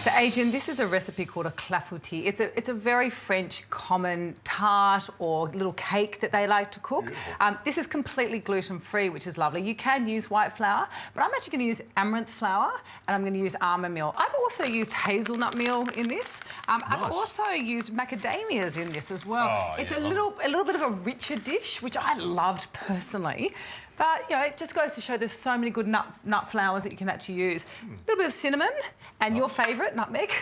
So, Adrian, this is a recipe called a clafoutis. It's a very French common tart or little cake that they like to cook. This is completely gluten-free, which is lovely. You can use white flour, but I'm actually going to use amaranth flour and I'm going to use almond meal. I've also used hazelnut meal in this. Nice. I've also used macadamias in this as well. Oh, it's yeah, a little bit of a richer dish, which I loved personally. But, you know, it just goes to show there's so many good nut flours that you can actually use. A little bit of cinnamon and your favourite, nutmeg.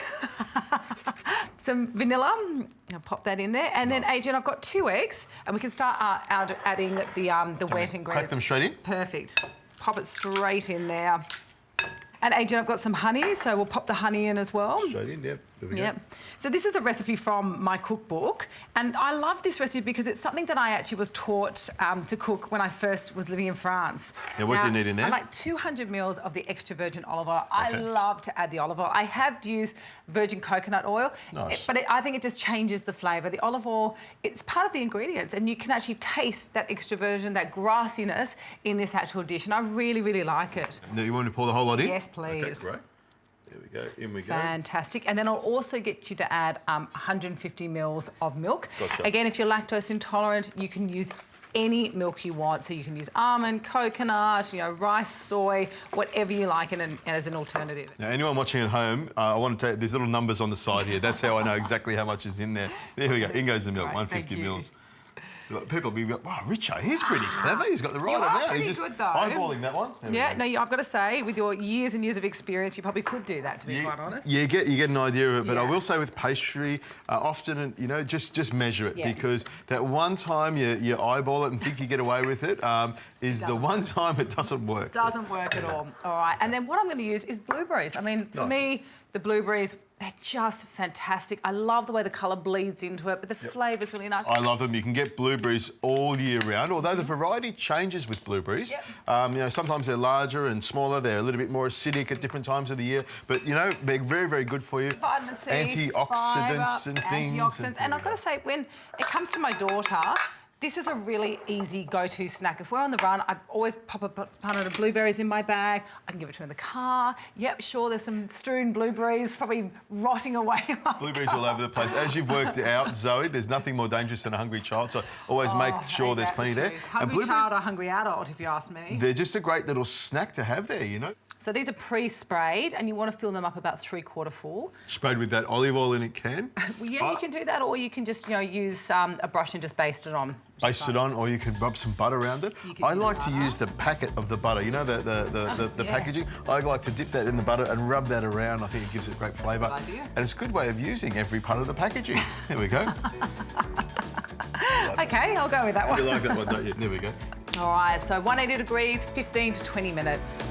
Some vanilla. I'll pop that in there. And then, Adrian, I've got 2 eggs and we can start adding the wet ingredients. Crack them straight in? Perfect. Pop it straight in there. And, Adrian, I've got some honey, so we'll pop the honey in as well. Straight in, yep. There we go. Yep. So this is a recipe from my cookbook, and I love this recipe because it's something that I actually was taught to cook when I first was living in France. Now, what do you need in there? I like 200 mils of the extra virgin olive oil. I love to add the olive oil. I have used virgin coconut oil, but I think it just changes the flavour. The olive oil, it's part of the ingredients, and you can actually taste that extra virgin, that grassiness in this actual dish, and I really, really like it. Now, you want to pour the whole lot in? Yes, please. Okay, great. There we go, in we go. Fantastic. And then I'll also get you to add 150 mils of milk. Gotcha. Again, if you're lactose intolerant, you can use any milk you want. So you can use almond, coconut, you know, rice, soy, whatever you like as an alternative. Now, anyone watching at home, I want to take, there's little numbers on the side here. That's how I know exactly how much is in there. There we go, in goes the milk, 150 mils. People will be like, wow, Richo, he's pretty clever. He's got the right amount. He's just eyeballing that one. Yeah, no, I've got to say, with your years and years of experience, you probably could do that, to be quite honest. You get an idea of it, but I will say with pastry, often, you know, just measure it because that one time you eyeball it and think you get away with it is the one time it doesn't work. Doesn't work at all. All right, and then what I'm going to use is blueberries. I mean, for me, the blueberries, they're just fantastic. I love the way the colour bleeds into it, but the flavour's really nice. I love them. You can get blueberries all year round, although the variety changes with blueberries. You know, sometimes they're larger and smaller. They're a little bit more acidic at different times of the year, but, you know, they're very, very good for you. Vitamin C, antioxidants and things. Antioxidants. And I've got to say, when it comes to my daughter, this is a really easy go-to snack. If we're on the run, I always pop a pound of blueberries in my bag. I can give it to her in the car. Yep, sure, there's some strewn blueberries probably rotting away. Blueberries all over the place. As you've worked out, Zoe, there's nothing more dangerous than a hungry child, so always make sure there's plenty there. Hungry child or hungry adult, if you ask me. They're just a great little snack to have there, you know. So these are pre-sprayed, and you want to fill them up about 3/4 full. Sprayed with that olive oil in it can? Well, yeah, you can do that, or you can just, you know, use a brush and just baste it on. Baste it on, or you can rub some butter around it. I like to use the packet of the butter, you know, the packaging. I like to dip that in the butter and rub that around. I think it gives it great flavour. Good idea. And it's a good way of using every part of the packaging. There we go. Okay, I'll go with that one. You like that one, don't you? There we go. All right, so 180 degrees, 15 to 20 minutes.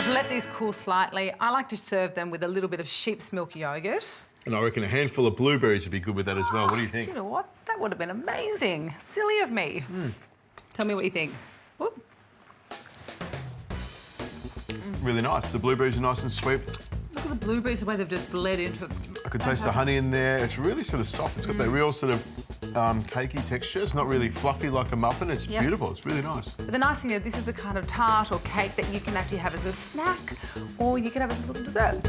Let these cool slightly. I like to serve them with a little bit of sheep's milk yogurt. And I reckon a handful of blueberries would be good with that as well. What do you think? Do you know what? That would have been amazing. Silly of me. Tell me what you think. Whoop. Really nice. The blueberries are nice and sweet. Look at the blueberries, the way they've just bled into it. I can taste the honey in there. It's really sort of soft. It's got that real sort of cakey texture. It's not really fluffy like a muffin. It's beautiful. It's really nice. But the nice thing is this is the kind of tart or cake that you can actually have as a snack or you can have as a little dessert.